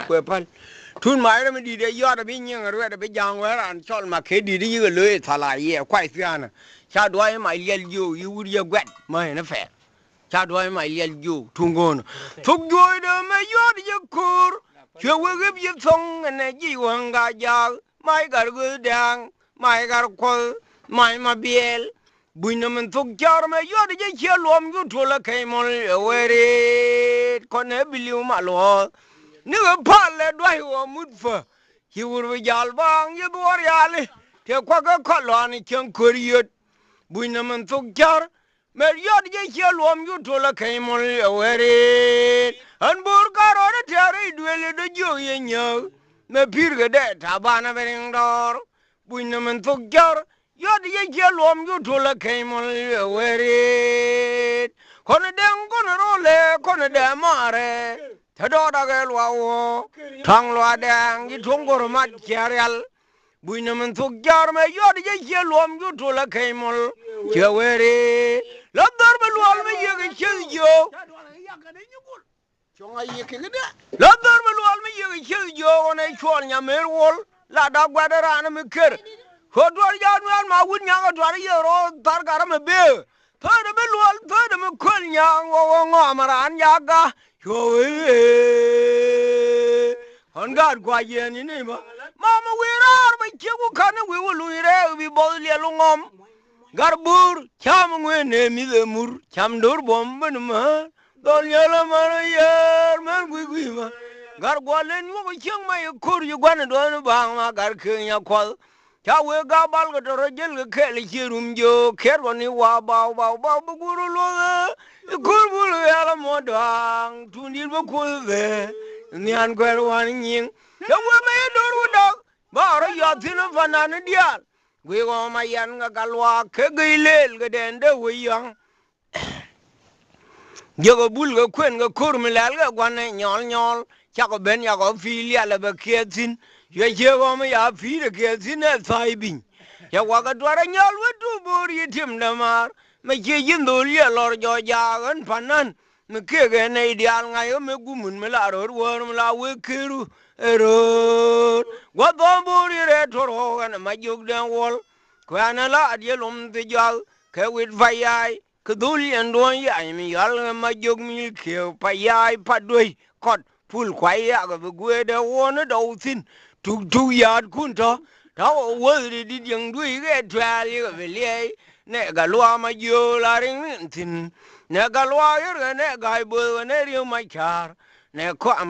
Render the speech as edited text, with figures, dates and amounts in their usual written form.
quê pan thun mai đó mình đi đây gió đó bị nhang rồi đó bị giang quá anh chọn mà cái đi đi cái lưỡi thà lại vậy quay phía nè cha đuôi mày liệt yêu yêu đi quẹt mày nó phèn cha đuôi mày liệt yêu thung ngon thung đuôi đó mày gió đi kur chưa quên cái việc xong này chỉ hoàng gà già mày cả cái đàng mày cả quơ mày mà biel bùi nó mình thúc char mày gió đi chơi luom cái thua là cái món về con này bị liu mà lo nếu mà phá lệ đuôi hoa mút phở khi vừa về gial bang như đuôi yali thì qua cái khó lo này chẳng cười bùi nó mình thúc char mày gió đi chơi luom cái thua là cái món về anh bur caro đó trời đuôi lên đó vô yên nhớ mày pir cái đấy thà ba na bên đó bùi nó mình thúc char gió đi chơi luom cái thua là cái món về con đen con role con đen mare thế đó đã cái loa thằng loa đen cái thùng gồm mặt chérial bùi nó mình thuộc jar mà gió đi chơi luom cái thua là cái mol chơi về lắm đó mà luom mà giờ cái chơi vô lắm đó mà luom mà giờ cái chơi vô này chọn nhà mèo wall là đã qua đó ra nó mới kêu hồi đó giờ nó mà quên nhà cái đó giờ rồi tar cả mà bê thôi đó mới luom thôi đó mà quên nhà ngõ mà ăn nhà cả trời con gạt qua gì này mà we ra mà chưa có khả năng we lui ra we bỏ liền luôn ngom garbur chăm we ne mi de mur chăm đor bom bên mà đôi nhà là mà yar mà quy mà gar qua lên wo chiang mai kur yu quan đó bang mà gar khơi nhà kwal cha we ga bal ga rồi jel ga khel chi rum jo kher woni wa bao bu guru lo kur bul ya la mo dang tunil ba ko ve nyan kwer wan nyin ya we ma dor wo dog ba ro ya tin fa na ne dia we go ma yan ga galwa ke gilel ga den de we yang yo bul ga kwen ga kur mi lal ga gwan nyol cha ko ben ya ko filia la ba ketin ye go ma ya fi de ketin e sai bin ya wa ga dwara nyol we du bur yitim da mar mà chỉ dân đồ lia lor cho già gần phần nan mà kia cái này đi ăn ngày ở mấy gumun mà là rồi vừa mà là vừa kia rồi quá to bự đi rồi thôi cái này mà dục đen wall cái này là đi lom thì giờ cái việc phải ai cái đồ lia đuôi ai mình giờ mà dục mình kêu phải ai phải đuôi cọt phul khoai à cái việc đó wall nó đầu tiên tu yard kun đó đó vừa đi đi đuôi cái trà cái về lia nè galua mà vô là ring tin nè galua cái nè gai bơ nè riêu mai char nè có